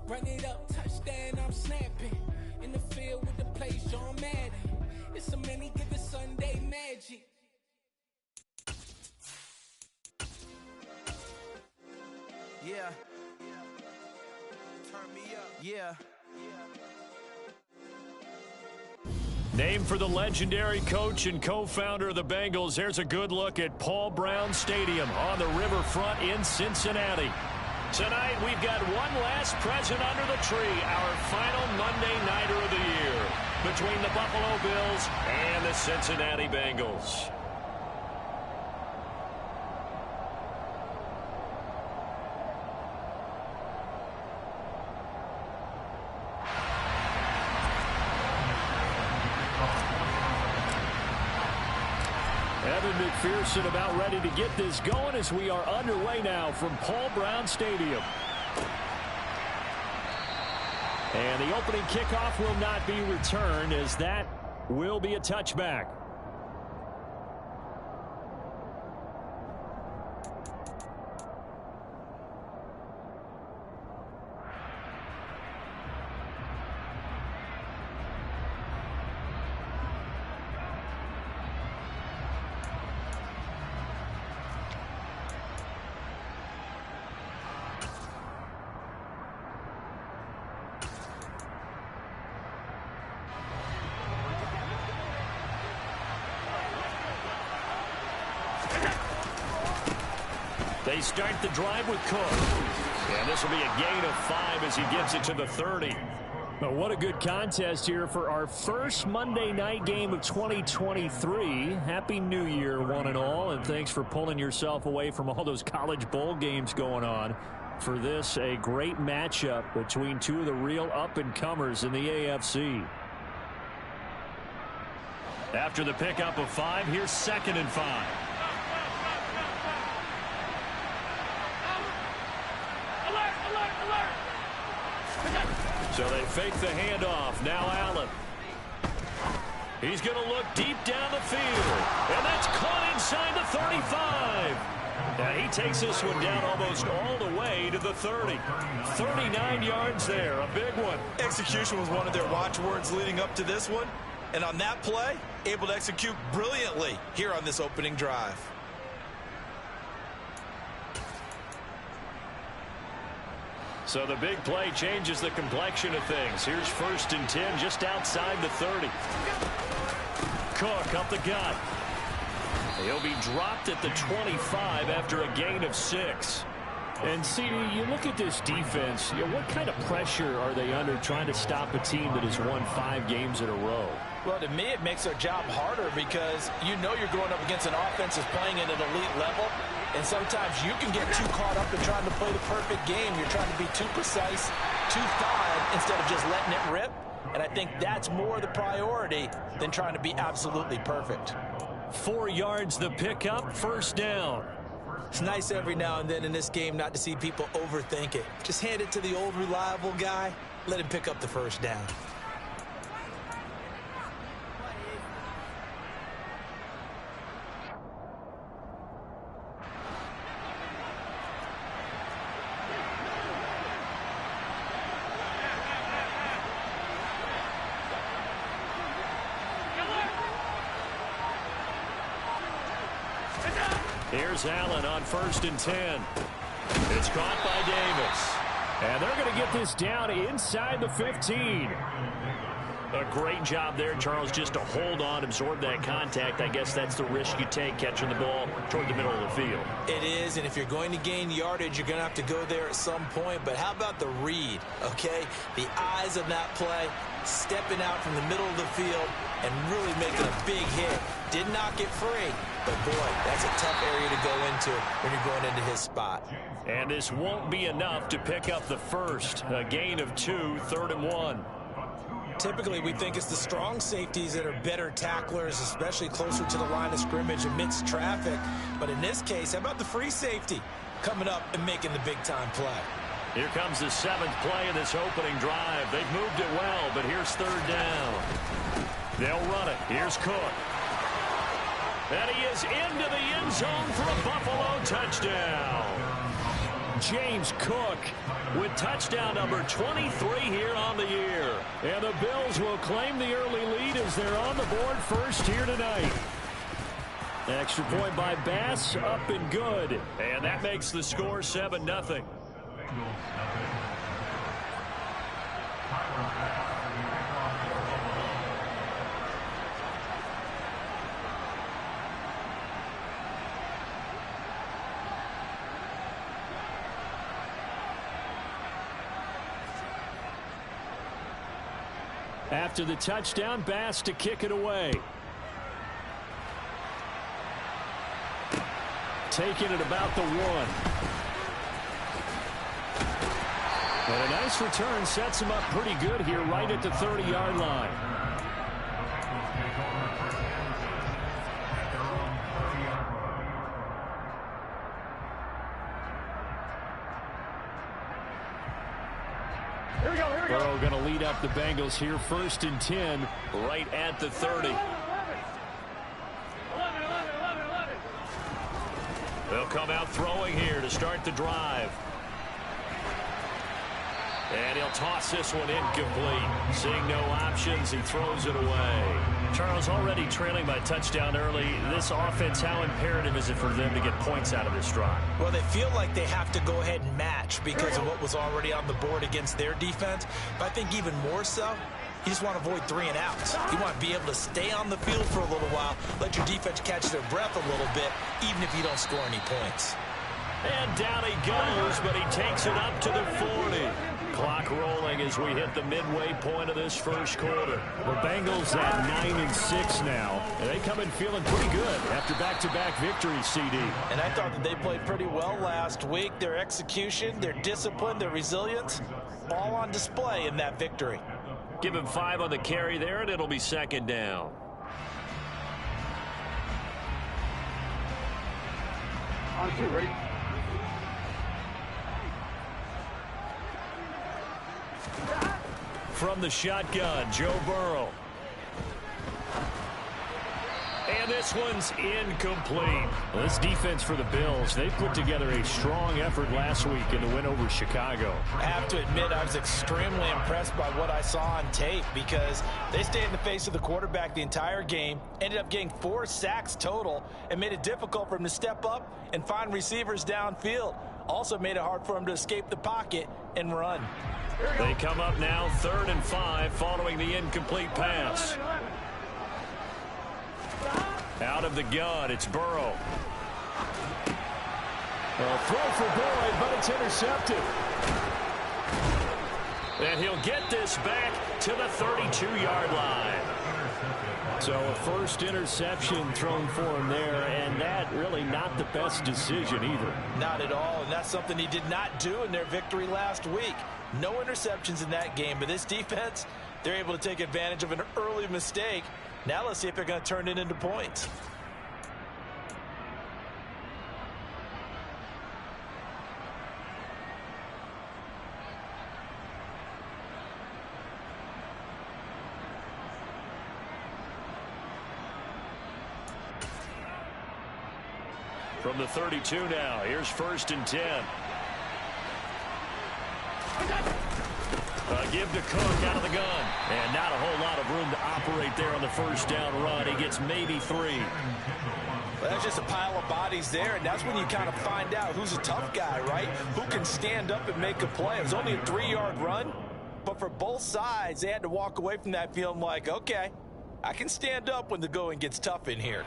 Run it up, touchdown, I'm snapping. In the field with the plays, John Madden. It's a many given Sunday magic. Yeah. Turn me up. Yeah. Named for the legendary coach and co-founder of the Bengals, here's a good look at Paul Brown Stadium on the riverfront in Cincinnati. Tonight, we've got one last present under the tree, our final Monday Nighter of the year, between the Buffalo Bills and the Cincinnati Bengals. Evan McPherson about ready to get this going as we are underway now from Paul Brown Stadium. And the opening kickoff will not be returned, as that will be a touchback. They start the drive with Cook. And this will be a gain of 5 as he gets it to the 30. Well, what a good contest here for our first Monday night game of 2023. Happy New Year, one and all, and thanks for pulling yourself away from all those college bowl games going on. For this, a great matchup between two of the real up-and-comers in the AFC. After the pickup of 5, here's 2nd and 5. So they fake the handoff. Now Allen. He's going to look deep down the field. And that's caught inside the 35. And he takes this one down almost all the way to the 30. 39 yards there. A big one. Execution was one of their watchwords leading up to this one. And on that play, able to execute brilliantly here on this opening drive. So the big play changes the complexion of things. Here's 1st and 10 just outside the 30. Cook up the gut. He'll be dropped at the 25 after a gain of 6. And, CD, you look at this defense, what kind of pressure are they under trying to stop a team that has won 5 games in a row? Well, to me, it makes their job harder because you know you're going up against an offense that's playing at an elite level. And sometimes you can get too caught up in trying to play the perfect game. You're trying to be too precise, too fine, instead of just letting it rip. And I think that's more the priority than trying to be absolutely perfect. 4 yards the pickup, 1st down. It's nice every now and then in this game not to see people overthink it. Just hand it to the old reliable guy. Let him pick up the 1st down. Here's Allen on 1st and 10. It's caught by Davis. And they're going to get this down inside the 15. A great job there, Charles, just to hold on, absorb that contact. I guess that's the risk you take catching the ball toward the middle of the field. It is, and if you're going to gain yardage, you're going to have to go there at some point. But how about the read, okay? The eyes of that play, stepping out from the middle of the field and really making a big hit. Did not get free, but boy, that's a tough area to go into when you're going into his spot. And this won't be enough to pick up the 1st. A gain of 2, 3rd and 1. Typically, we think it's the strong safeties that are better tacklers, especially closer to the line of scrimmage amidst traffic. But in this case, how about the free safety coming up and making the big-time play? Here comes the 7th play of this opening drive. They've moved it well, but here's 3rd down. They'll run it. Here's Cook. And he is into the end zone for a Buffalo touchdown. James Cook with touchdown number 23 here on the year. And the Bills will claim the early lead as they're on the board first here tonight. Extra point by Bass, up and good. And that makes the score 7-0. After the touchdown, Bass to kick it away. Taking it about the 1. And a nice return sets him up pretty good here right at the 30-yard line. Burrow going to lead up the Bengals here, 1st and 10, right at the 30. They'll come out throwing here to start the drive. And he'll toss this one incomplete. Seeing no options, he throws it away. Charles, already trailing by touchdown early. This offense, how imperative is it for them to get points out of this drive? Well, they feel like they have to go ahead and match because of what was already on the board against their defense. But I think even more so, you just want to avoid 3 and outs. You want to be able to stay on the field for a little while, let your defense catch their breath a little bit, even if you don't score any points. And down he goes, but he takes it up to the 40. Clock rolling as we hit the midway point of this first quarter. The Bengals at 9-6 now. And they come in feeling pretty good after back-to-back victories, CD. And I thought that they played pretty well last week. Their execution, their discipline, their resilience, all on display in that victory. Give him 5 on the carry there, and it'll be 2nd down. On 2, ready? From the shotgun, Joe Burrow. And this one's incomplete. Well, this defense for the Bills, they put together a strong effort last week in the win over Chicago. I have to admit, I was extremely impressed by what I saw on tape because they stayed in the face of the quarterback the entire game, ended up getting 4 sacks total, and made it difficult for him to step up and find receivers downfield. Also made it hard for him to escape the pocket and run. They come up now 3rd and 5 following the incomplete pass. Out of the gun, it's Burrow. A throw for Boyd, but it's intercepted. And he'll get this back to the 32-yard line. So a first interception thrown for him there, and that really not the best decision either. Not at all, and that's something he did not do in their victory last week. No interceptions in that game, but this defense, they're able to take advantage of an early mistake. Now let's see if they're going to turn it into points. From the 32 now, here's 1st and 10. Give to Cook out of the gun. And not a whole lot of room to operate there on the 1st down run. He gets maybe 3. Well, that's just a pile of bodies there, and that's when you kind of find out who's a tough guy, right? Who can stand up and make a play. It was only a 3-yard run, but for both sides, they had to walk away from that feeling like, okay, I can stand up when the going gets tough in here.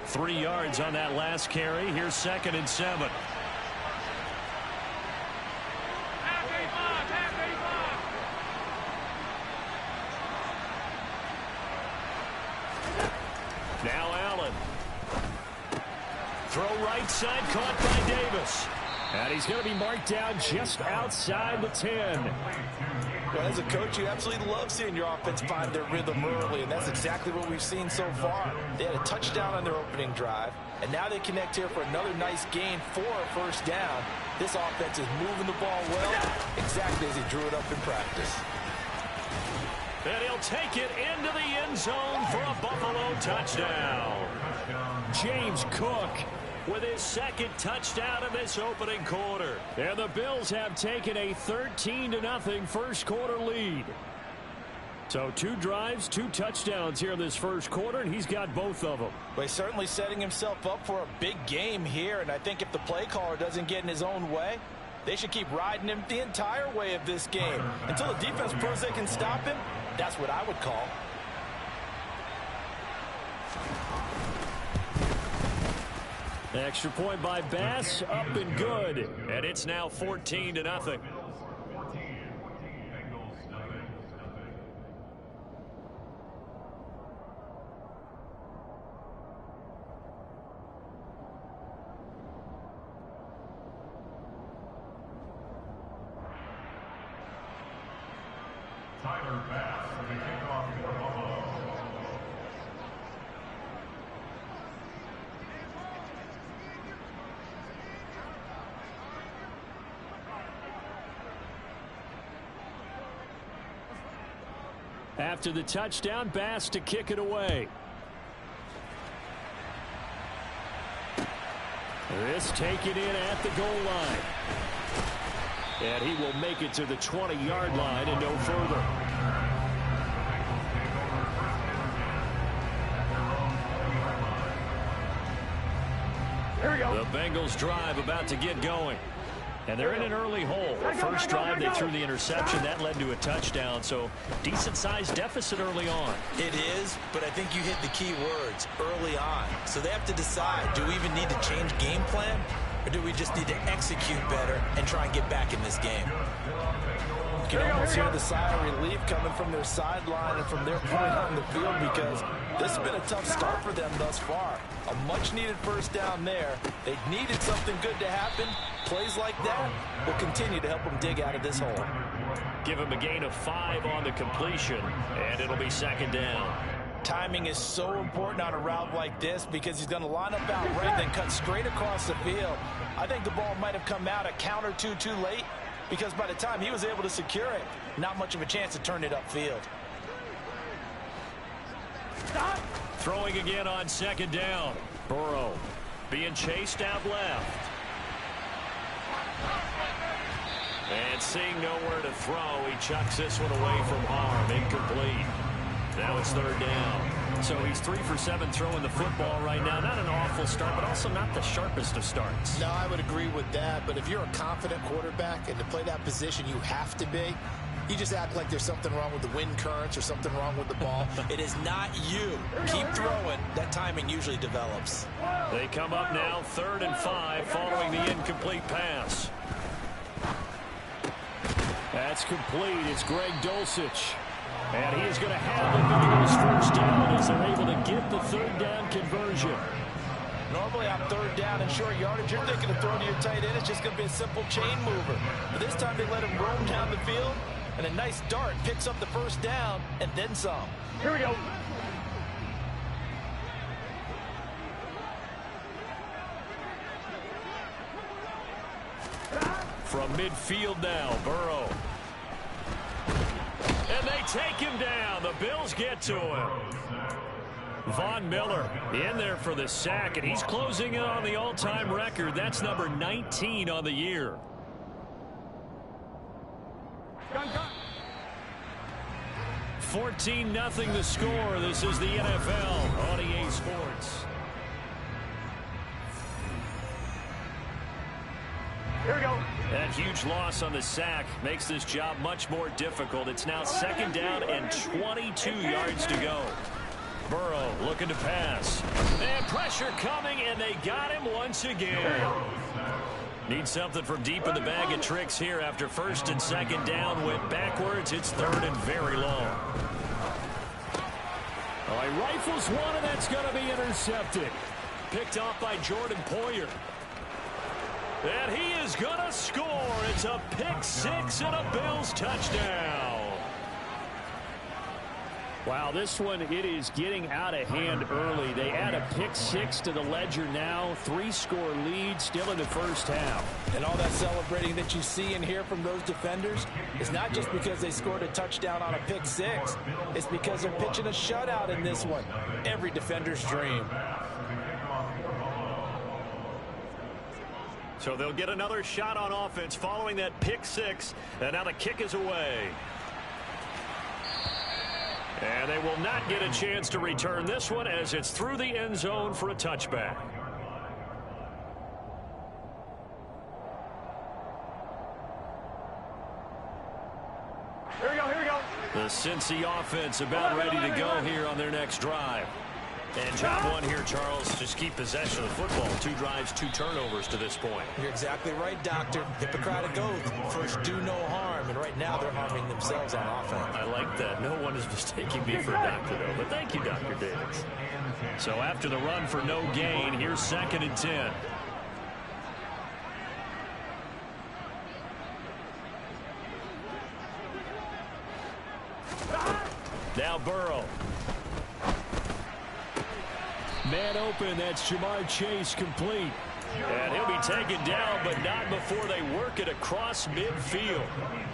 Three yards on that last carry. Here's 2nd and 7. Now Allen. Throw right side, caught by Davis. And he's going to be marked down just outside the 10. Well, as a coach, you absolutely love seeing your offense find their rhythm early, and that's exactly what we've seen so far. They had a touchdown on their opening drive, and now they connect here for another nice gain for a 1st down. This offense is moving the ball well, exactly as he drew it up in practice. And he'll take it into the end zone for a Buffalo touchdown. James Cook with his second touchdown in this opening quarter. And the Bills have taken a 13-0 first quarter lead. So 2 drives, 2 touchdowns here in this first quarter, and he's got both of them. Well, he's certainly setting himself up for a big game here, and I think if the play caller doesn't get in his own way, they should keep riding him the entire way of this game. Until the defense proves they can stop him, that's what I would call. Extra point by Bass, up and good. And it's now 14-0. After the touchdown, Bass to kick it away. This taken in at the goal line. And he will make it to the 20-yard line and no further. Here we go. The Bengals drive about to get going. And they're in an early hole. First drive, they threw the interception. That led to a touchdown. So decent-sized deficit early on. It is, but I think you hit the key words, early on. So they have to decide, do we even need to change game plan? Or do we just need to execute better and try and get back in this game? You can almost hear the sigh of relief coming from their sideline and from their point on the field, because this has been a tough start for them thus far. A much-needed first down there. They needed something good to happen. Plays like that will continue to help them dig out of this hole. Give him a gain of 5 on the completion, and it'll be second down. Timing is so important on a route like this, because he's going to line up out right, then cut straight across the field. I think the ball might have come out a count or two too late, because by the time he was able to secure it, not much of a chance to turn it upfield. Throwing again on second down. Burrow being chased out left. And seeing nowhere to throw, he chucks this one away from harm. Incomplete. Now it's third down. So he's 3 for 7 throwing the football right now. Not an awful start, but also not the sharpest of starts. No, I would agree with that. But if you're a confident quarterback and to play that position, you have to be. You just act like there's something wrong with the wind currents or something wrong with the ball. It is not you. Keep throwing. That timing usually develops. They come up now 3rd and 5 following the incomplete pass. That's complete. It's Greg Dulcich. And he is going to have it into his first down as they're able to get the third down conversion. Normally on third down and short yardage, you're thinking of throwing to your tight end. It's just going to be a simple chain mover. But this time they let him roam down the field, and a nice dart picks up the first down and then some. Here we go. From midfield now, Burrow. And they take him down. The Bills get to him. Von Miller in there for the sack, and he's closing in on the all-time record. That's number 19 on the year. 14-0 the score. This is the NFL on EA Sports. Here we go. That huge loss on the sack makes this job much more difficult. It's now second down and 22 yards to go. Burrow looking to pass. And pressure coming, and they got him once again. Need something from deep in the bag of tricks here after first and second down went backwards. It's third and very long. Oh, he rifles one, and that's going to be intercepted. Picked off by Jordan Poyer. And he is going to score. It's a pick six and a Bills touchdown. Wow, this one, it is getting out of hand early. They add a pick 6 to the ledger now. 3-score lead still in the first half. And all that celebrating that you see and hear from those defenders is not just because they scored a touchdown on a pick 6. It's because they're pitching a shutout in this one. Every defender's dream. So they'll get another shot on offense following that pick 6. And now the kick is away. And they will not get a chance to return this one as it's through the end zone for a touchback. Here we go, here we go. The Cincy offense about ready to go here on their next drive. And job one here, Charles, just keep possession of the football. 2 drives, 2 turnovers to this point. You're exactly right, Doctor. Hippocratic oath. First, do no harm. And right now, they're harming themselves on offense. I like that. No one is mistaking me for a doctor, though. But thank you, Dr. Davis. So after the run for no gain, here's 2nd and 10. Now Burrow. Man open, that's Jamar Chase complete. And he'll be taken down, but not before they work it across midfield.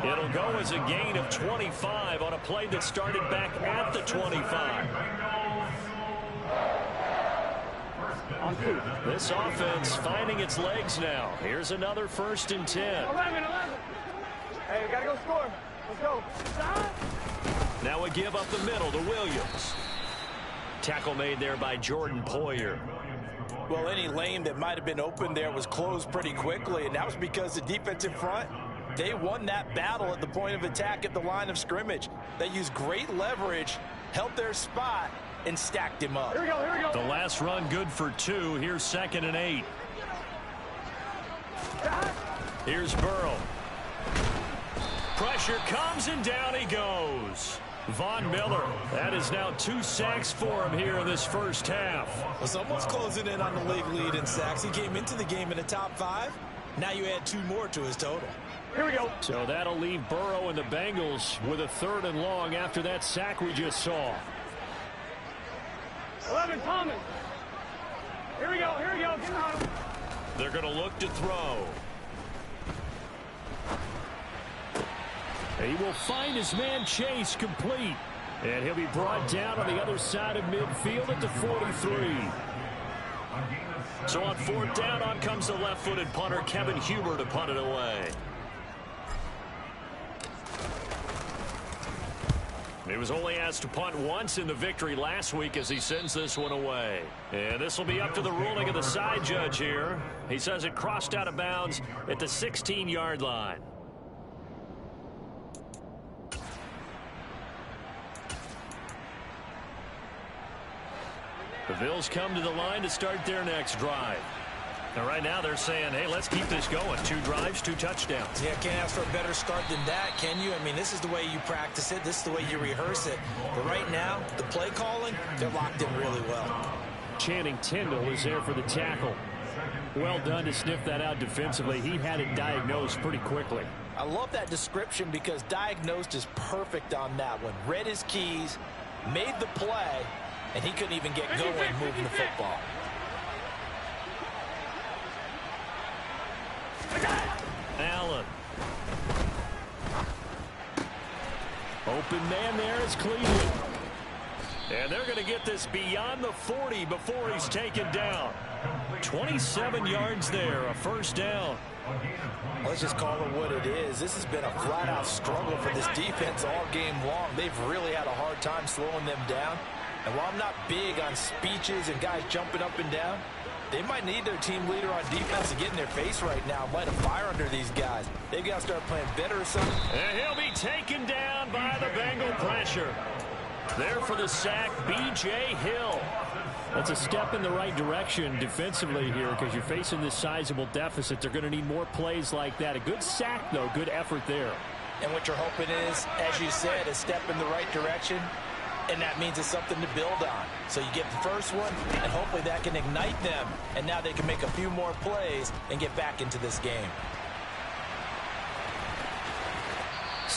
It'll go as a gain of 25 on a play that started back at the 25. This offense finding its legs now. Here's another 1st and 10. 11. Hey, we got to go score. Let's go. Now a give up the middle to Williams. Tackle made there by Jordan Poyer. Well, any lane that might have been open there was closed pretty quickly, and that was because the defensive front, they won that battle at the point of attack at the line of scrimmage. They used great leverage, held their spot, and stacked him up. Here we go, here we go. The last run good for 2. Here's 2nd and 8. Here's Burrow. Pressure comes and down he goes. Von Miller, that is now 2 sacks for him here in this first half. Well, someone's closing in on the league lead in sacks. He came into the game in the top 5. Now you add 2 more to his total. Here we go. So that'll leave Burrow and the Bengals with a 3rd and long after that sack we just saw. 11, Thomas. Here we go, here we go. Get on him. They're going to look to throw. He will find his man Chase complete. And he'll be brought down on the other side of midfield at the 43. So on 4th down, on comes the left-footed punter, Kevin Huber, to punt it away. He was only asked to punt once in the victory last week as he sends this one away. And this will be up to the ruling of the side judge here. He says it crossed out of bounds at the 16-yard line. The Bills come to the line to start their next drive. And right now they're saying, hey, let's keep this going. 2 drives, 2 touchdowns. Yeah, can't ask for a better start than that, can you? I mean, this is the way you practice it. This is the way you rehearse it. But right now, the play calling, they're locked in really well. Channing Tindall is there for the tackle. Well done to sniff that out defensively. He had it diagnosed pretty quickly. I love that description because diagnosed is perfect on that one. Read his keys, made the play, and he couldn't even get going moving the football. Allen. Open man there is Cleveland. And they're going to get this beyond the 40 before he's taken down. 27 yards there, a 1st down. Let's just call it what it is. This has been a flat-out struggle for this defense all game long. They've really had a hard time slowing them down. And while I'm not big on speeches and guys jumping up and down, they might need their team leader on defense to get in their face right now and light a fire under these guys. They've got to start playing better or something. And he'll be taken down by the Bengal pressure. There for the sack, B.J. Hill. That's a step in the right direction defensively here because you're facing this sizable deficit. They're going to need more plays like that. A good sack, though. Good effort there. And what you're hoping is, as you said, a step in the right direction. And that means it's something to build on. So you get the first one, and hopefully that can ignite them. And now they can make a few more plays and get back into this game.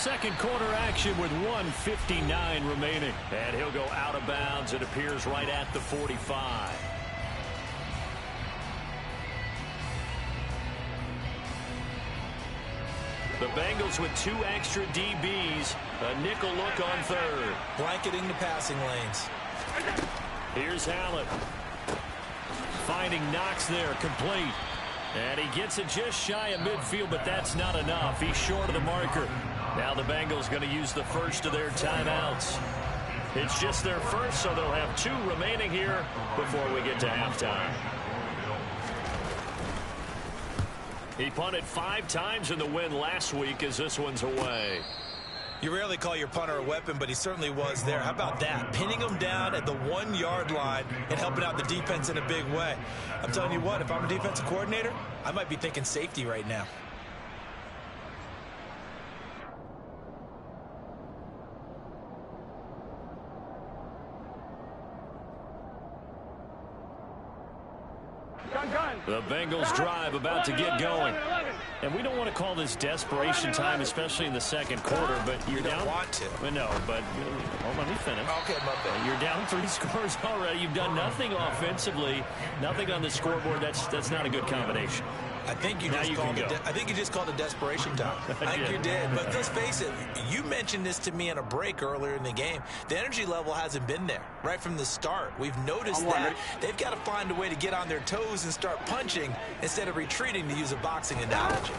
second quarter action with 1:59 remaining. And he'll go out of bounds. It appears right at the 45. The Bengals with 2 extra DBs. A nickel look on third. Blanketing the passing lanes. Here's Allen. Finding Knox there, complete. And he gets it just shy of midfield, but that's not enough. He's short of the marker. Now the Bengals going to use the first of their timeouts. It's just their first, so they'll have 2 remaining here before we get to halftime. He punted 5 times in the win last week as this one's away. You rarely call your punter a weapon, but he certainly was there. How about that? Pinning him down at the 1-yard line and helping out the defense in a big way. I'm telling you what, if I'm a defensive coordinator, I might be thinking safety right now. The Bengals drive about to get going. And we don't want to call this desperation time, especially in the second quarter, but you're down. You don't want to. No, but hold on, let me finish. Okay, my bad. You're down 3 scores already. You've done nothing offensively, nothing on the scoreboard. That's not a good combination. I think you just called it desperation time. I think you did. But let's face it, you mentioned this to me in a break earlier in the game. The energy level hasn't been there right from the start. We've noticed that. They've got to find a way to get on their toes and start punching instead of retreating, to use a boxing analogy.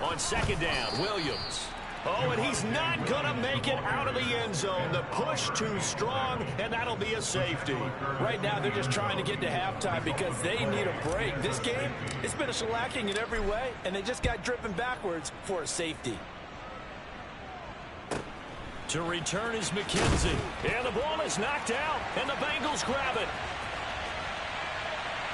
On second down, Williams. Oh, and he's not going to make it out of the end zone. The push too strong, and that'll be a safety. Right now, they're just trying to get to halftime because they need a break. This game, it's been a shellacking in every way, and they just got driven backwards for a safety. To return is McKenzie. And the ball is knocked out, and the Bengals grab it.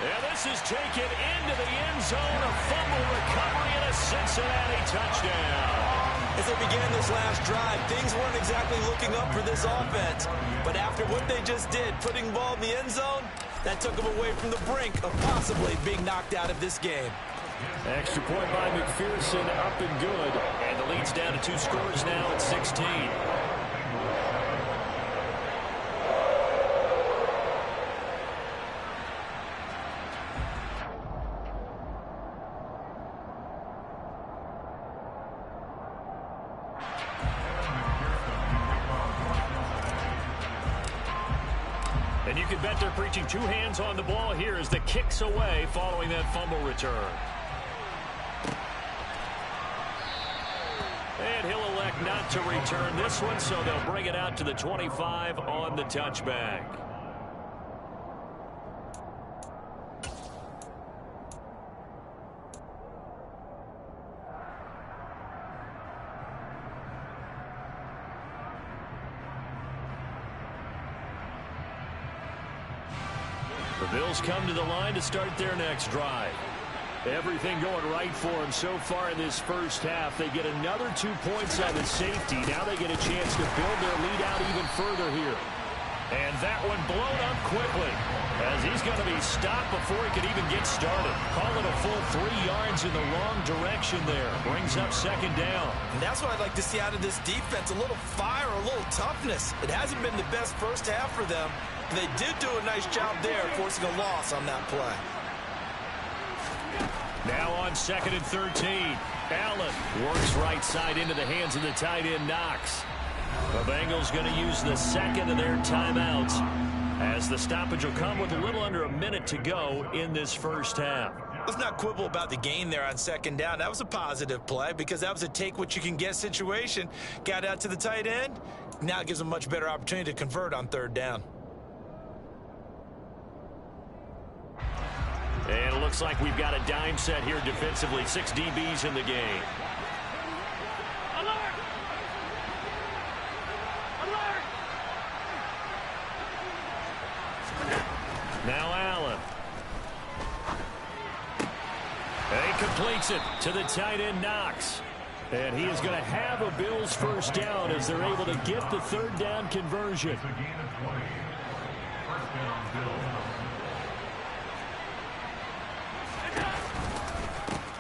And this is taken into the end zone. A fumble recovery and a Cincinnati touchdown. As they began this last drive, things weren't exactly looking up for this offense. But after what they just did, putting the ball in the end zone, that took them away from the brink of possibly being knocked out of this game. Extra point by McPherson, up and good. And the lead's down to 2 scores now at 16. And you can bet they're preaching 2 hands on the ball here as the kick's away following that fumble return. And he'll elect not to return this one, so they'll bring it out to the 25 on the touchback. The Bills come to the line to start their next drive. Everything going right for them so far in this first half. They get another 2 points on the safety. Now they get a chance to build their lead out even further here. And that one blown up quickly as he's going to be stopped before he could even get started. Call it a full 3 yards in the wrong direction there. Brings up second down. And that's what I'd like to see out of this defense. A little fire, a little toughness. It hasn't been the best first half for them. They did do a nice job there, forcing a loss on that play. Now on second and 13. Allen works right side into the hands of the tight end Knox. The Bengals going to use the second of their timeouts as the stoppage will come with a little under a minute to go in this first half. Let's not quibble about the gain there on second down. That was a positive play because that was a take-what-you-can-get situation. Got out to the tight end. Now it gives them a much better opportunity to convert on third down. And it looks like we've got a dime set here defensively. 6 DBs in the game. Alert! Alert! Now Allen. And he completes it to the tight end Knox. And he is going to have a Bills first down as they're able to get the third down conversion.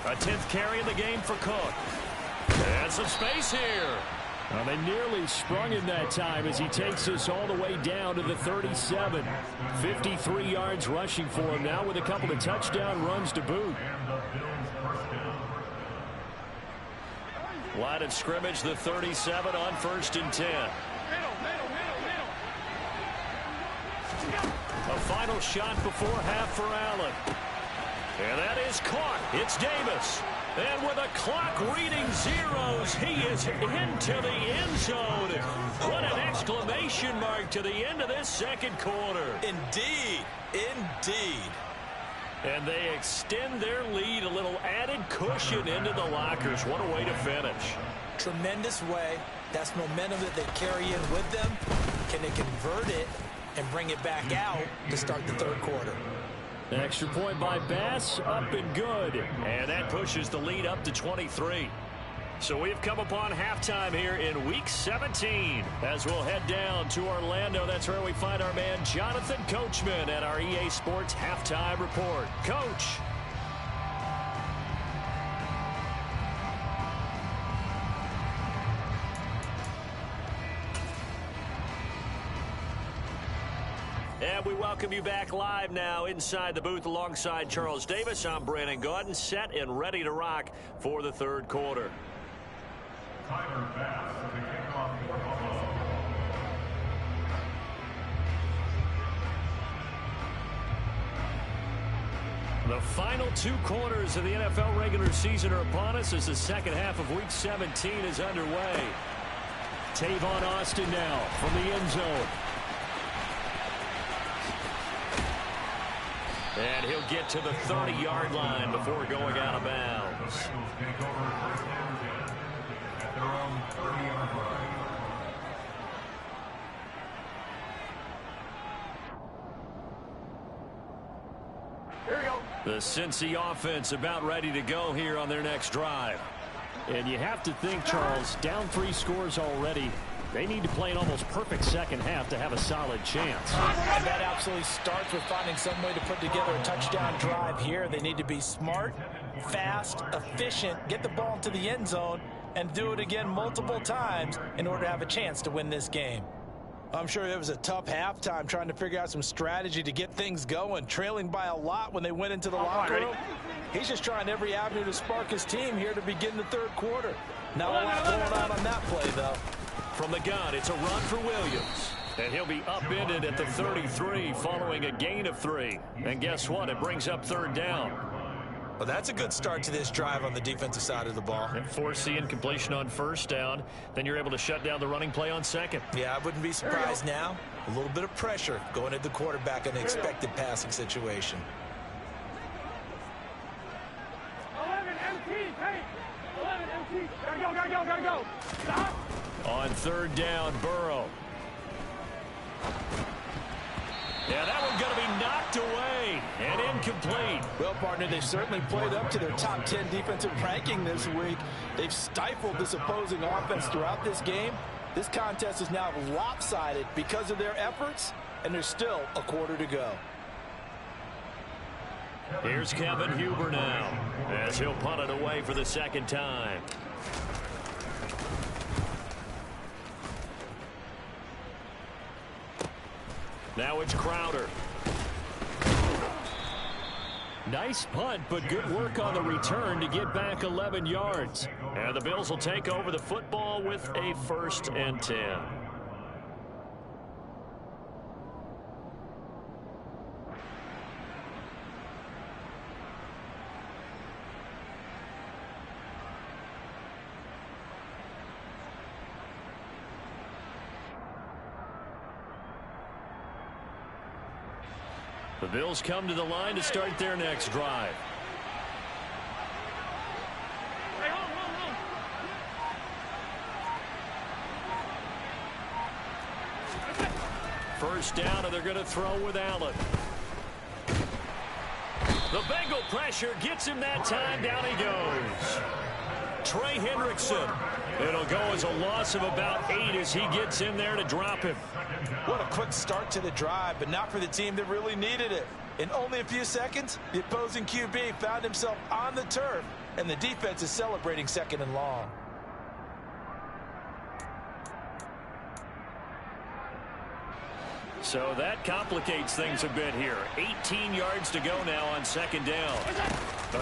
A 10th carry in the game for Cook. And some space here. Well, they nearly sprung him that time as he takes us all the way down to the 37. 53 yards rushing for him now with a couple of touchdown runs to boot. Line of scrimmage, the 37 on 1st and 10. A final shot before half for Allen. And that is caught. It's Davis. And with a clock reading zeros, he is into the end zone. What an exclamation mark to the end of this second quarter. Indeed. Indeed. And they extend their lead, a little added cushion into the lockers. What a way to finish. Tremendous way. That's momentum that they carry in with them. Can they convert it and bring it back out to start the third quarter? An extra point by Bass, up and good. And that pushes the lead up to 23. So we've come upon halftime here in Week 17. As we'll head down to Orlando, that's where we find our man Jonathan Coachman at our EA Sports Halftime Report. Coach. And we welcome you back live now inside the booth alongside Charles Davis. I'm Brandon Gaudin, set and ready to rock for the third quarter. Tyler Bass to kick off for Buffalo. The final 2 quarters of the NFL regular season are upon us as the second half of Week 17 is underway. Tavon Austin now from the end zone. And he'll get to the 30-yard line before going out of bounds. The Cincy offense about ready to go here on their next drive. And you have to think, Charles, down 3 scores already. They need to play an almost perfect second half to have a solid chance. And that absolutely starts with finding some way to put together a touchdown drive here. They need to be smart, fast, efficient, get the ball into the end zone, and do it again multiple times in order to have a chance to win this game. I'm sure it was a tough halftime trying to figure out some strategy to get things going, trailing by a lot when they went into the locker room. He's just trying every avenue to spark his team here to begin the third quarter. Not a lot going on that play, though. From the gun, it's a run for Williams. And he'll be upended at the 33 following a gain of 3. And guess what? It brings up third down. Well, that's a good start to this drive on the defensive side of the ball. And force the incompletion on first down. Then you're able to shut down the running play on second. Yeah, I wouldn't be surprised now. A little bit of pressure going at the quarterback in an expected passing situation. 11 MT, hey! 11 MT. Gotta go. Stop. On third down, Burrow. Yeah, that one's going to be knocked away and incomplete. Well, partner, they've certainly played up to their top 10 defensive ranking this week. They've stifled this opposing offense throughout this game. This contest is now lopsided because of their efforts, and there's still a quarter to go. Here's Kevin Huber now as he'll punt it away for the second time. Now it's Crowder. Nice punt, but good work on the return to get back 11 yards. And the Bills will take over the football with a 1st and 10. The Bills come to the line to start their next drive. Hey, hold. First down, and they're going to throw with Allen. The Bengal pressure gets him that time. Down he goes. Trey Hendrickson. It'll go as a loss of about 8 as he gets in there to drop him. What a quick start to the drive, but not for the team that really needed it. In only a few seconds, the opposing QB found himself on the turf, and the defense is celebrating 2nd and long. So that complicates things a bit here. 18 yards to go now on second down.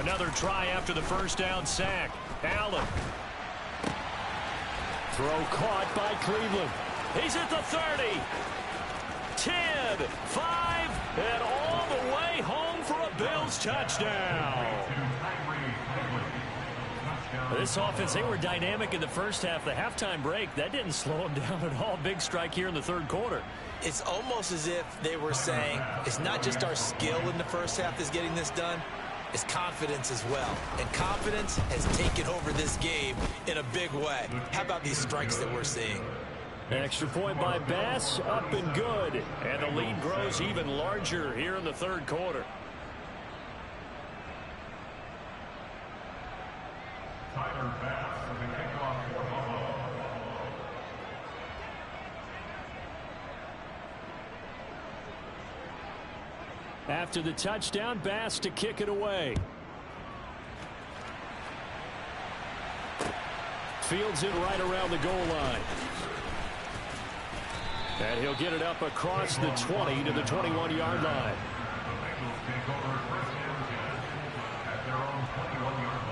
Another try after the first down sack. Allen. Throw caught by Cleveland. He's at the 30. 10, 5, and all the way home for a Bills touchdown. This offense, they were dynamic in the first half. The halftime break, that didn't slow them down at all. Big strike here in the third quarter. It's almost as if they were saying, it's not just our skill in the first half that's getting this done, it's confidence as well. And confidence has taken over this game in a big way. How about these strikes that we're seeing? Extra point by Bass, up and good. And the lead grows even larger here in the third quarter. Tyler Bass with the kickoff for Buffalo. After the touchdown, Bass to kick it away. Fields it right around the goal line. And he'll get it up across the 20 to the 21-yard line. The Bengals take over first and 10 at their own 21-yard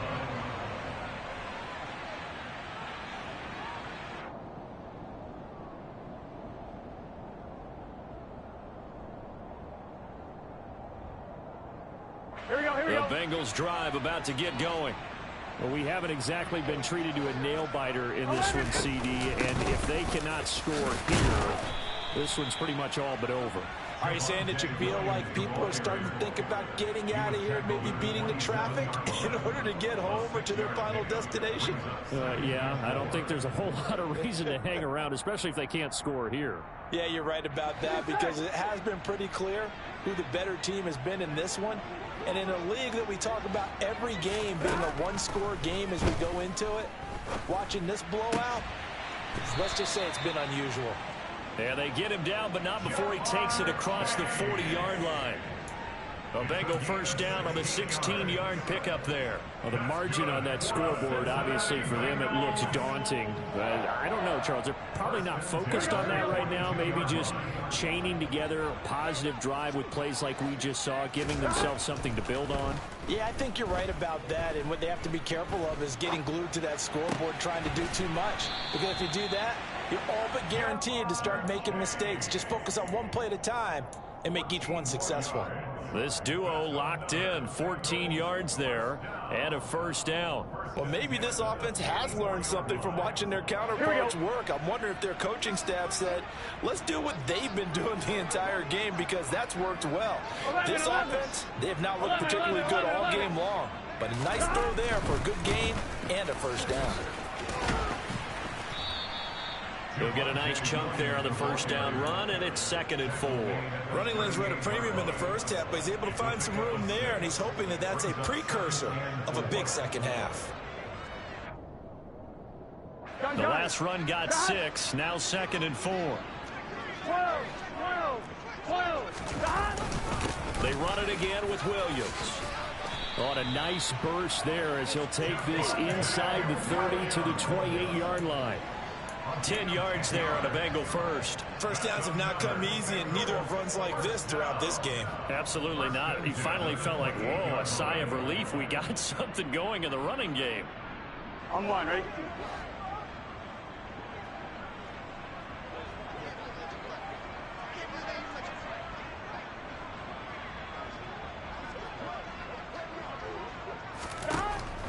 line. The Bengals drive about to get going. Well, we haven't exactly been treated to a nail-biter in this one, CD, and if they cannot score here, this one's pretty much all but over. Are you saying that you feel like people are starting to think about getting out of here and maybe beating the traffic in order to get home or to their final destination? Yeah, I don't think there's a whole lot of reason to hang around, especially if they can't score here. Yeah, you're right about that, because it has been pretty clear who the better team has been in this one. And in a league that we talk about every game being a one-score game as we go into it, watching this blowout, let's just say it's been unusual. Yeah, they get him down, but not before he takes it across the 40-yard line. A Bengal first down on the 16-yard pickup there. Well, the margin on that scoreboard, obviously, for them, it looks daunting. But I don't know, Charles. They're probably not focused on that right now. Maybe just chaining together a positive drive with plays like we just saw, giving themselves something to build on. Yeah, I think you're right about that. And what they have to be careful of is getting glued to that scoreboard, trying to do too much. Because if you do that, you're all but guaranteed to start making mistakes. Just focus on one play at a time and make each one successful. This duo locked in, 14 yards there, and a first down. Well, maybe this offense has learned something from watching their counterparts work. I'm wondering if their coaching staff said, let's do what they've been doing the entire game, because that's worked well. This offense, they have not looked particularly good all game long, but a nice throw there for a good gain and a first down. He'll get a nice chunk there on the first down run, and it's 2nd and 4. Running lanes were at a premium in the first half, but he's able to find some room there, and he's hoping that that's a precursor of a big second half. The last run got 6, now 2nd and 4. 12. They run it again with Williams. On a nice burst there as he'll take this inside the 30 to the 28-yard line. 10 yards there on a Bengal first. First downs have not come easy, and neither have runs like this throughout this game. Absolutely not. He finally felt like, whoa, a sigh of relief. We got something going in the running game. On one, right?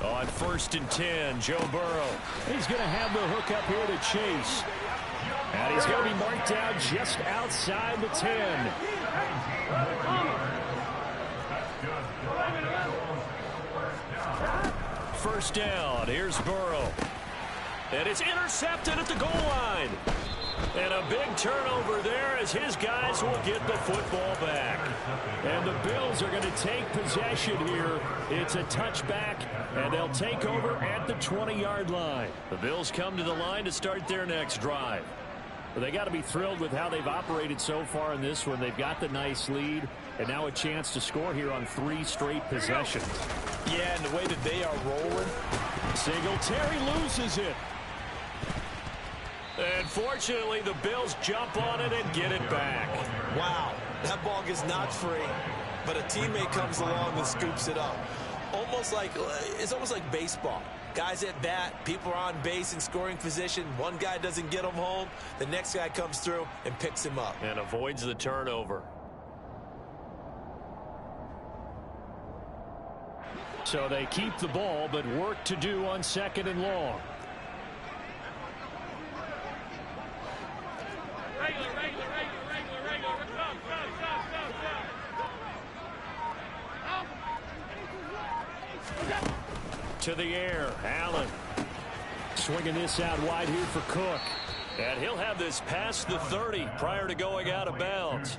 On 1st and 10, Joe Burrow. He's going to have the hook up here to Chase. And he's going to be marked down just outside the 10. First down, here's Burrow. And it's intercepted at the goal line. And a big turnover there as his guys will get the football back. And the Bills are going to take possession here. It's a touchback, and they'll take over at the 20-yard line. The Bills come to the line to start their next drive. But they got to be thrilled with how they've operated so far in this one. They've got the nice lead, and now a chance to score here on 3 straight possessions. Yeah, and the way that they are rolling. Singletary loses it. And unfortunately, the Bills jump on it and get it back. Wow, that ball gets knocked free, but a teammate comes along and scoops it up. It's almost like baseball. Guys at bat, people are on base in scoring position. One guy doesn't get him home. The next guy comes through and picks him up. And avoids the turnover. So they keep the ball, but work to do on 2nd and long. To the air, Allen. Swinging this out wide here for Cook. And he'll have this past the 30 prior to going out of bounds.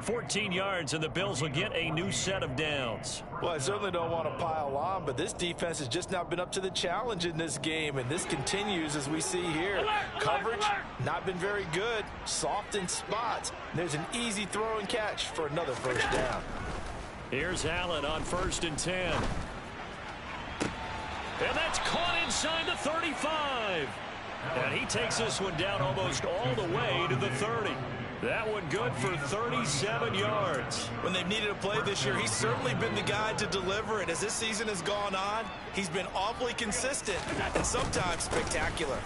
14 yards, and the Bills will get a new set of downs. Well, I certainly don't want to pile on, but this defense has just not been up to the challenge in this game, and this continues as we see here. Coverage, not been very good. Soft in spots. There's an easy throw and catch for another first down. Here's Allen on 1st and 10. And that's caught inside the 35. And he takes this one down almost all the way to the 30. That one good for 37 yards. When they've needed a play this year, he's certainly been the guy to deliver it. As this season has gone on, he's been awfully consistent and sometimes spectacular.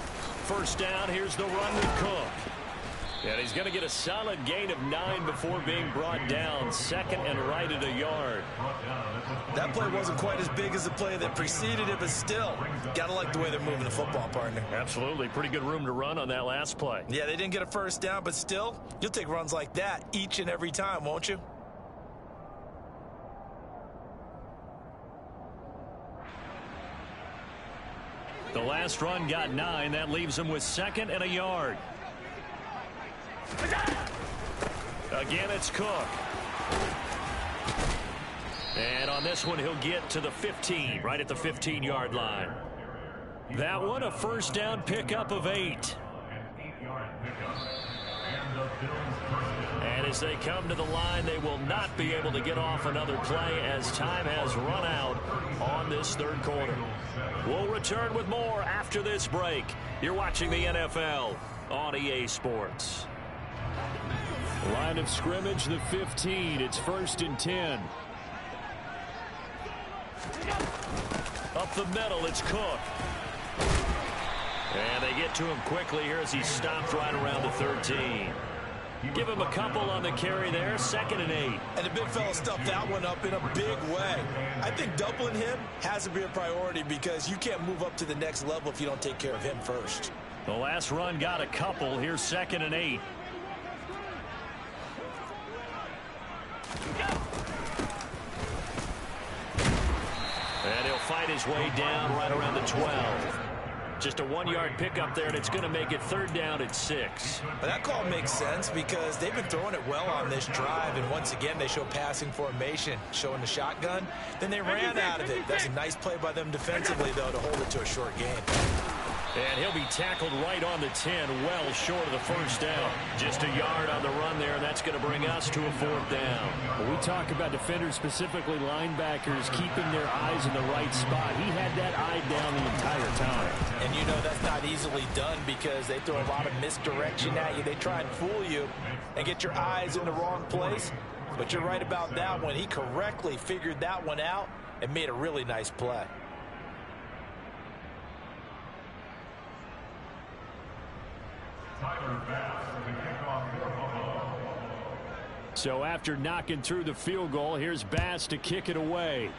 First down, here's the run with Cook. And he's going to get a solid gain of 9 before being brought down. 2nd and right at a yard. That play wasn't quite as big as the play that preceded it, but still, got to like the way they're moving the football, partner. Absolutely. Pretty good room to run on that last play. Yeah, they didn't get a first down, but still, you'll take runs like that each and every time, won't you? The last run got 9. That leaves him with 2nd and a yard. Again, it's Cook. And on this one, he'll get to the 15, right at the 15-yard line. That one, a first down pickup of 8. And as they come to the line, they will not be able to get off another play as time has run out on this 3rd quarter. We'll return with more after this break. You're watching the NFL on EA Sports. Line of scrimmage, the 15. It's 1st and 10. Up the middle, it's Cook. And they get to him quickly here as he stopped right around the 13. Give him a couple on the carry there. 2nd and 8. And the big fella stuffed that one up in a big way. I think doubling him has to be a priority because you can't move up to the next level if you don't take care of him first. The last run got a couple. Here's 2nd and 8. And he'll fight his way down right around the 12. Just a 1-yard pickup there, and it's going to make it 3rd down at 6. But that call makes sense because they've been throwing it well on this drive, and once again they show passing formation, showing the shotgun. Then they ran out of it. That's a nice play by them defensively, though, to hold it to a short gain. And he'll be tackled right on the 10, well short of the first down. Just a yard on the run there, and that's going to bring us to a 4th down. When we talk about defenders, specifically linebackers, keeping their eyes in the right spot. He had that eye down the entire time. And you know that's not easily done because they throw a lot of misdirection at you. They try and fool you and get your eyes in the wrong place. But you're right about that one. He correctly figured that one out and made a really nice play. So after knocking through the field goal, here's Bass to kick it away.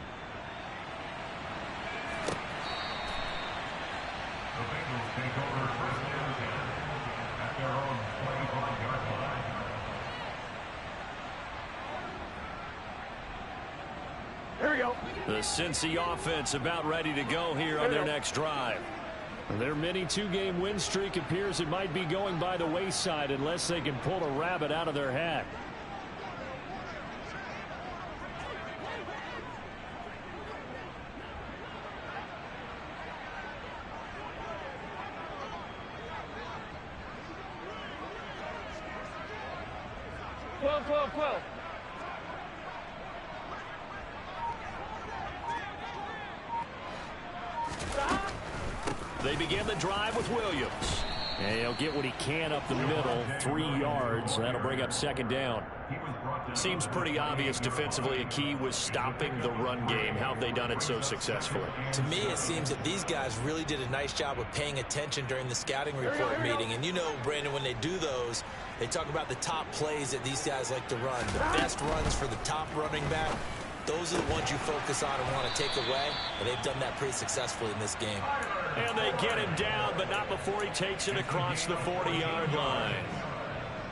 The Bengals take over 1st and 10 at their own 25-yard line. Here we go. The Cincy offense about ready to go here on their next drive. Their mini 2-game win streak appears it might be going by the wayside unless they can pull a rabbit out of their hat. They begin the drive with Williams. And he'll get what he can up the middle, 3 yards. That'll bring up second down. Seems pretty obvious defensively a key was stopping the run game. How have they done it so successfully? To me, it seems that these guys really did a nice job of paying attention during the scouting report meeting. And you know, Brandon, when they do those, they talk about the top plays that these guys like to run. The best runs for the top running back. Those are the ones you focus on and want to take away. And they've done that pretty successfully in this game. And they get him down, but not before he takes it across the 40-yard line.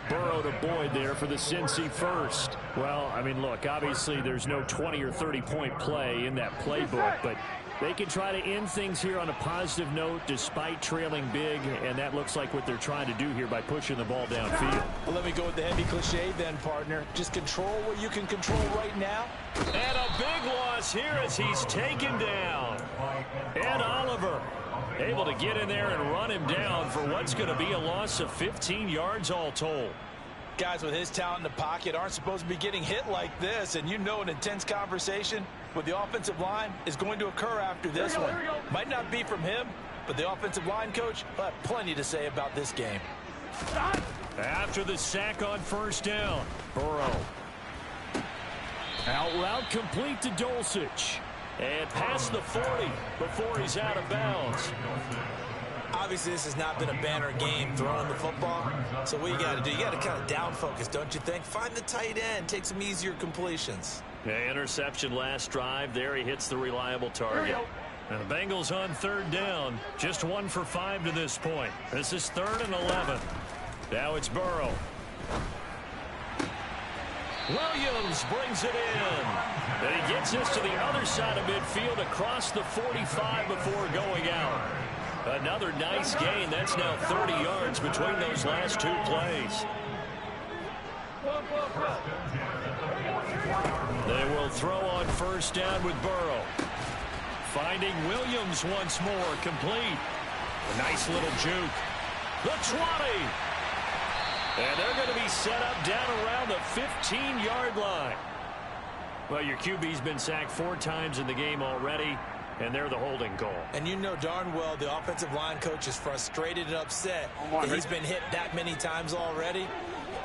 Burrow to Boyd there for the Cincy first. Well, I mean, look, obviously there's no 20 or 30-point play in that playbook, but they can try to end things here on a positive note despite trailing big, and that looks like what they're trying to do here by pushing the ball downfield. Well, let me go with the heavy cliche then, partner. Just control what you can control right now. And a big loss here as he's taken down. Ed Oliver able to get in there and run him down for what's going to be a loss of 15 yards all told. Guys with his talent in the pocket aren't supposed to be getting hit like this, and you know an intense conversation with the offensive line is going to occur after this one. Might not be from him, but the offensive line coach will have plenty to say about this game. After the sack on first down, Burrow. Out route complete to Dulcich. And past the 40 before he's out of bounds. Obviously, this has not been a banner game throwing the football. So what you got to do, you got to kind of down focus, don't you think? Find the tight end, take some easier completions. Yeah, interception last drive. There he hits the reliable target. And the Bengals on third down. Just 1 for 5 to this point. This is 3rd and 11. Now it's Burrow. Williams brings it in. And he gets this to the other side of midfield across the 45 before going out. Another nice gain. That's now 30 yards between those last 2 plays. They will throw on first down with Burrow. Finding Williams once more, complete. A nice little juke. The 20. And they're going to be set up down around the 15-yard line. Well, your QB's been sacked 4 times in the game already, and they're the holding call. And you know darn well the offensive line coach is frustrated and upset that he's been hit that many times already.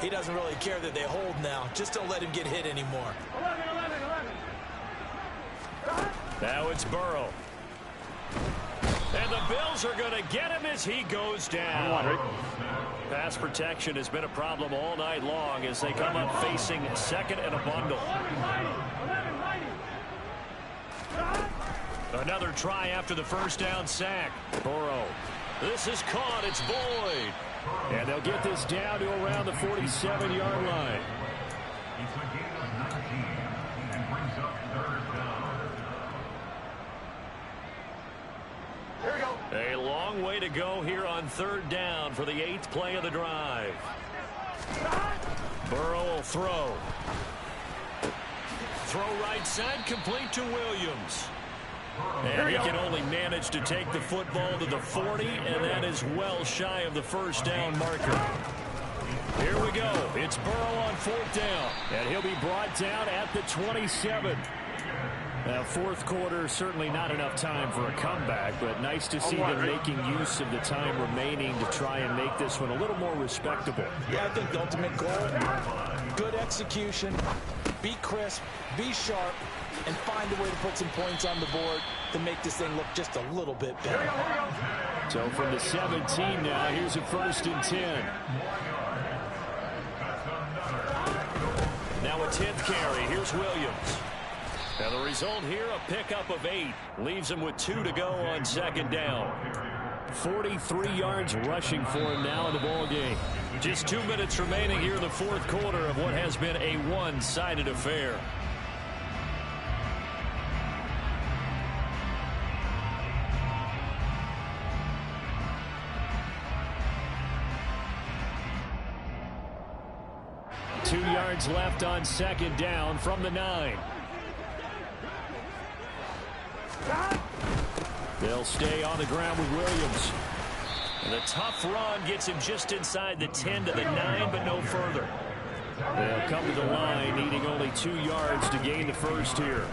He doesn't really care that they hold now. Just don't let him get hit anymore. 11. Now it's Burrow. And the Bills are going to get him as he goes down. Pass protection has been a problem all night long as they come up facing second and a bundle. Another try after the first down sack. Burrow. This is caught. It's Boyd. And they'll get this down to around the 47-yard line. It's a gain of 19 and brings up 3rd down. Here we go. A long way to go here on 3rd down for the 8th play of the drive. Burrow will throw. Throw right side, complete to Williams. And he can only manage to take the football to the 40, and that is well shy of the first down marker. Here we go. It's Burrow on 4th down, and he'll be brought down at the 27. Now, 4th quarter, certainly not enough time for a comeback, but nice to see them making use of the time remaining to try and make this one a little more respectable. Yeah, I think the ultimate goal, good execution, be crisp, be sharp, and find a way to put some points on the board to make this thing look just a little bit better. So from the 17 now, here's a 1st and 10. Now a 10th carry. Here's Williams. Now the result here, a pickup of 8. Leaves him with 2 to go on 2nd down. 43 yards rushing for him now in the ball game. Just 2 minutes remaining here in the 4th quarter of what has been a one-sided affair. Two yards left on 2nd down from the 9. They'll stay on the ground with Williams. And the tough run gets him just inside the 10 to the 9, but no further. They'll come to the line, needing only 2 yards to gain the first here.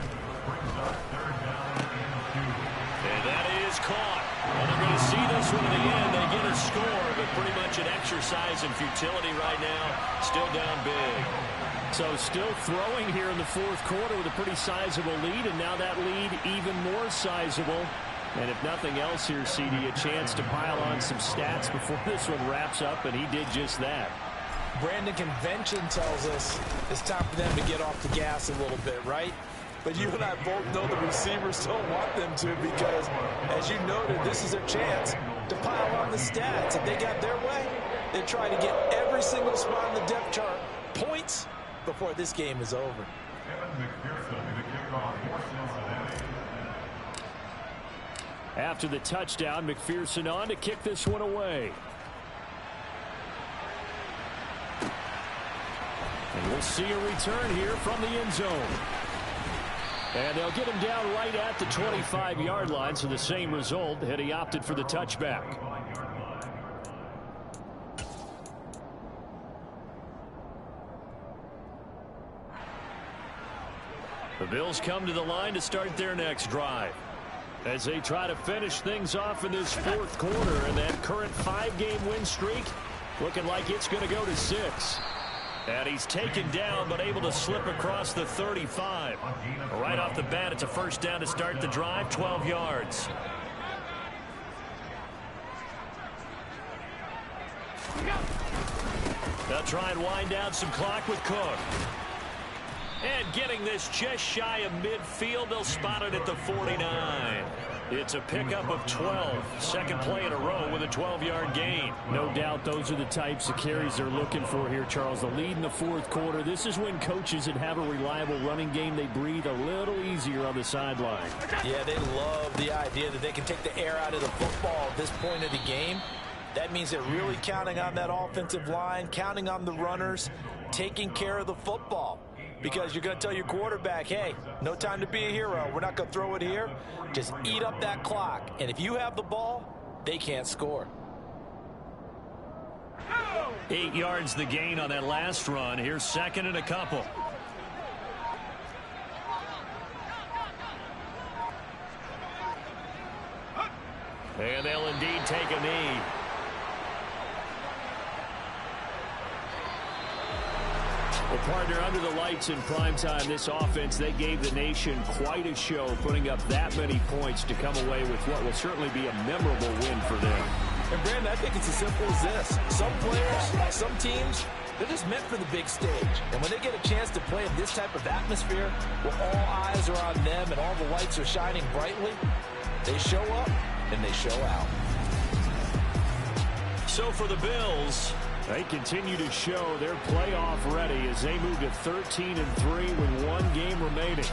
And that is caught. And they're going to see this one in the end. They get a score, but pretty much an exercise in futility right now. Still down big. So still throwing here in the fourth quarter with a pretty sizable lead, and now that lead even more sizable. And if nothing else here, CD, a chance to pile on some stats before this one wraps up, and he did just that. Brandon, convention tells us it's time for them to get off the gas a little bit, right? But you and I both know the receivers don't want them to because, as you noted, this is their chance to pile on the stats. If they got their way, they try to get every single spot on the depth chart points before this game is over. After the touchdown, McPherson on to kick this one away. And we'll see a return here from the end zone. And they'll get him down right at the 25-yard line, so the same result had he opted for the touchback. The Bills come to the line to start their next drive as they try to finish things off in this fourth quarter, and that current 5-game win streak looking like it's going to go to 6. And he's taken down but able to slip across the 35. Right off the bat, it's a first down to start the drive, 12 yards. They'll try and wind down some clock with Cook. And getting this just shy of midfield, they'll spot it at the 49. It's a pickup of 12. Second play in a row with a 12-yard gain. No doubt those are the types of carries they're looking for here, Charles. The lead in the fourth quarter. This is when coaches that have a reliable running game, they breathe a little easier on the sideline. Yeah, they love the idea that they can take the air out of the football at this point of the game. That means they're really counting on that offensive line, counting on the runners, taking care of the football. Because you're going to tell your quarterback, hey, no time to be a hero. We're not going to throw it here. Just eat up that clock. And if you have the ball, they can't score. 8 yards the gain on that last run. Here's second and a couple. And they'll indeed take a knee. Well, partner, under the lights in primetime, this offense, they gave the nation quite a show, putting up that many points to come away with what will certainly be a memorable win for them. And, Brandon, I think it's as simple as this. Some players, some teams, they're just meant for the big stage. And when they get a chance to play in this type of atmosphere, where all eyes are on them and all the lights are shining brightly, they show up and they show out. So for the Bills, they continue to show they're playoff ready as they move to 13-3 with one game remaining.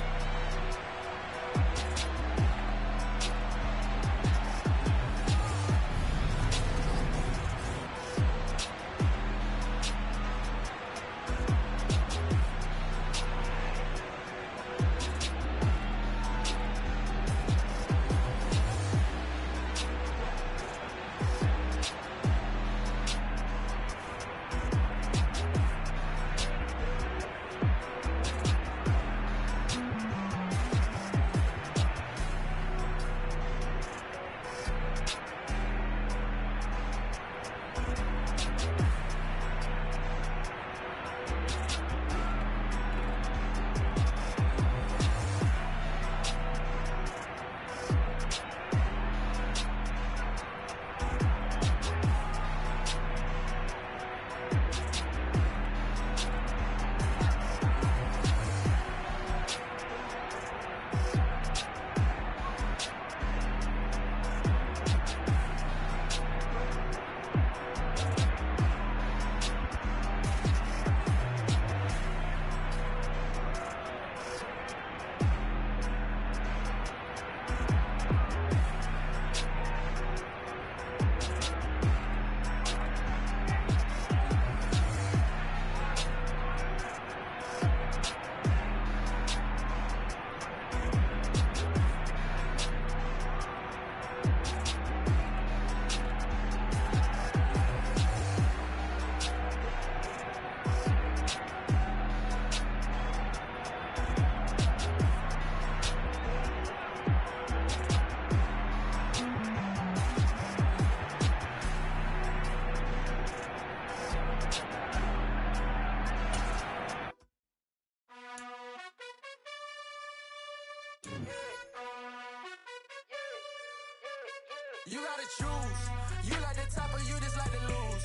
You gotta choose. You like the top or you just like to lose.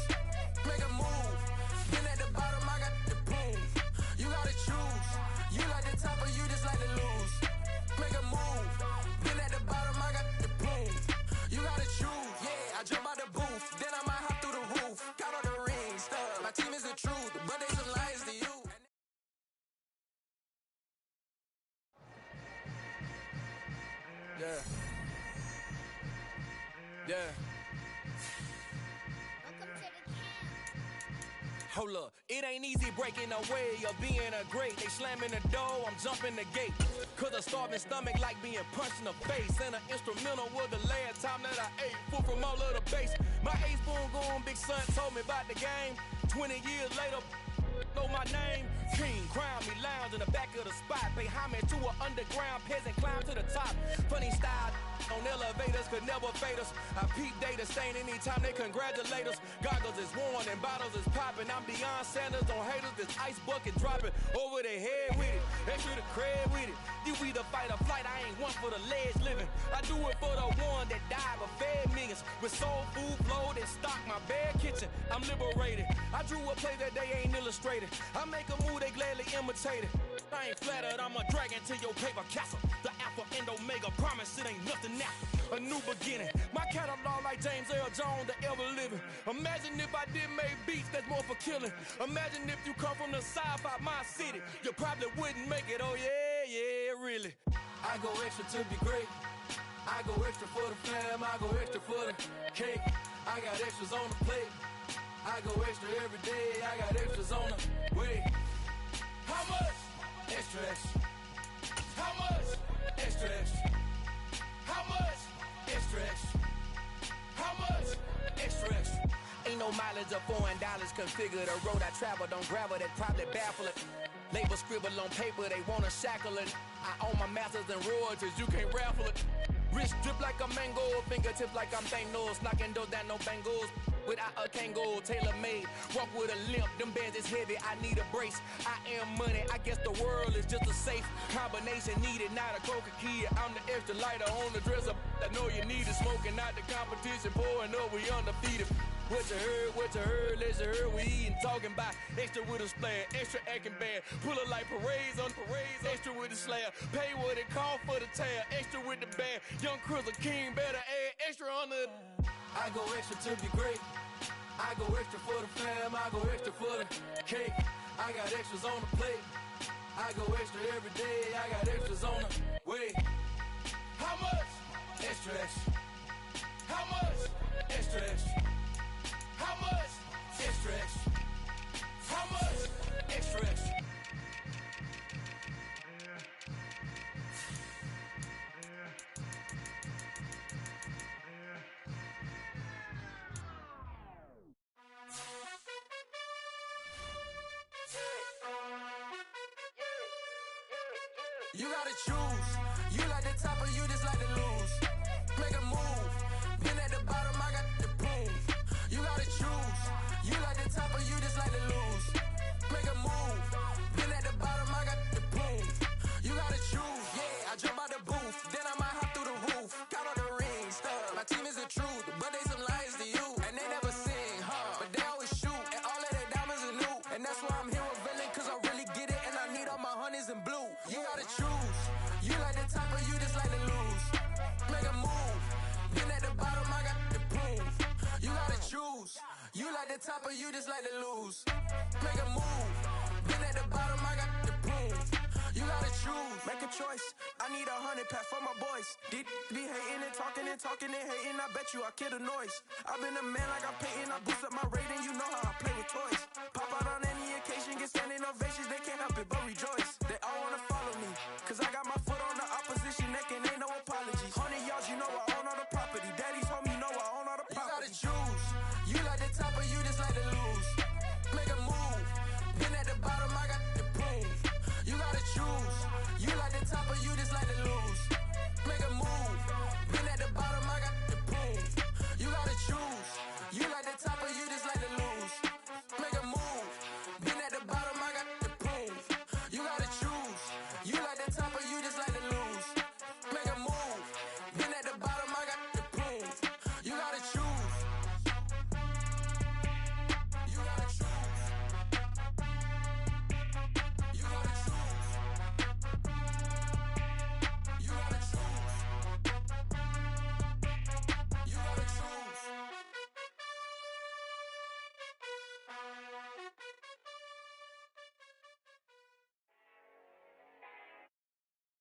Make a move. Been at the bottom, I got the proof. You gotta choose. You like the top or you just like to lose. Make a move. Been at the bottom, I got the proof. You gotta choose. Yeah, I jump out the booth. Then I might hop through the roof. Got all the rings, stuff. My team is the truth, but they some lies to you. Yeah. Yeah. Hold up, it ain't easy breaking away or being a great. They slamming the door, I'm jumping the gate. Cause a starving stomach like being punched in the face. And an instrumental was the last time that I ate. Food from all of the base. My ace boom goon, big son told me about the game. 20 years later, know my name. King, crown me, lounge in the back of the spot. Pay homage to an underground peasant, climb to the top. Funny style on elevators could never fade us. I peep data stain anytime they congratulate us. Goggles is worn and bottles is popping. I'm Deion Sanders on haters, this ice bucket dropping over their head with it. Extra the cred with it. You either fight or flight, I ain't one for the ledge living. I do it for the one that died but fed millions. With soul food flowed and stocked my bare kitchen. I'm liberated. I drew a play that they ain't illustrated. I make a move, they gladly imitate it. I ain't flattered, I'm a dragon to your paper castle. The alpha and omega, promise it ain't nothing after. A new beginning. My catalog like James Earl Jones, the ever living. Imagine if I did make beats, that's more for killing. Imagine if you come from the south out my city. You probably wouldn't make it, oh yeah, really. I go extra to be great. I go extra for the fam, I go extra for the cake. I got extras on the plate. I go extra every day, I got extras on the way. How much? Extra, extra. How much? Extra, extra. How much? Extra, extra. How much? Extra, extra. Ain't no mileage of $4 configure the road I travel. Don't gravel, that probably baffle it. Label scribble on paper, they wanna shackle it. I own my masters and royalties, you can't raffle it. Wrist drip like a mango, fingertips like I'm Thanos. Knocking those down, no bangles. Without a Kango, tailor-made. Walk with a limp, them bands is heavy, I need a brace. I am money, I guess the world is just a safe combination needed, not a coca kid. I'm the extra lighter on the dresser. I know you need it, smoking out the competition, pouring up, we undefeated. What you heard, let's heard, we eating, talking about extra with a splash, extra acting bad. Pull it like parades on parades, extra with the slab. Pay what it cost for the tab, extra with the bag. Young Crizzle King, better add extra on the. I go extra to be great. I go extra for the fam, I go extra for the cake. I got extras on the plate. I go extra every day, I got extras on the way. How much? Extra, extra. How much? Extra, extra. How much? Extra, extra. How much? Extra, extra. You gotta choose. You like the top or you just like to lose. Make a move. Been at the bottom, I got the proof. You gotta choose. You like the top or you just like to lose. Make a move. Been at the bottom, I got the proof. You gotta choose. Yeah, I jump out the booth. Then I might hop through the roof. Got all the rings, stuff. My team is the truth, but they some liars to you. And they never sing, huh? But they always shoot. And all of their diamonds are new. And that's why I'm here with Villain, cause I really get it. And I need all my honeys in blue. You gotta choose. You like the top or you just like to lose. Make a move. Been at the bottom, I got the proof. You gotta choose. You like the top or you just like to lose. Make a move. Been at the bottom, I got the proof. You gotta choose. Make a choice. I need 100 pack for my boys. Be hating and talking and hating. I bet you I kill the noise. I've been a man like I'm Peyton. I boost up my rating. You know how I play with toys. Pop out on any occasion, get standing ovations. They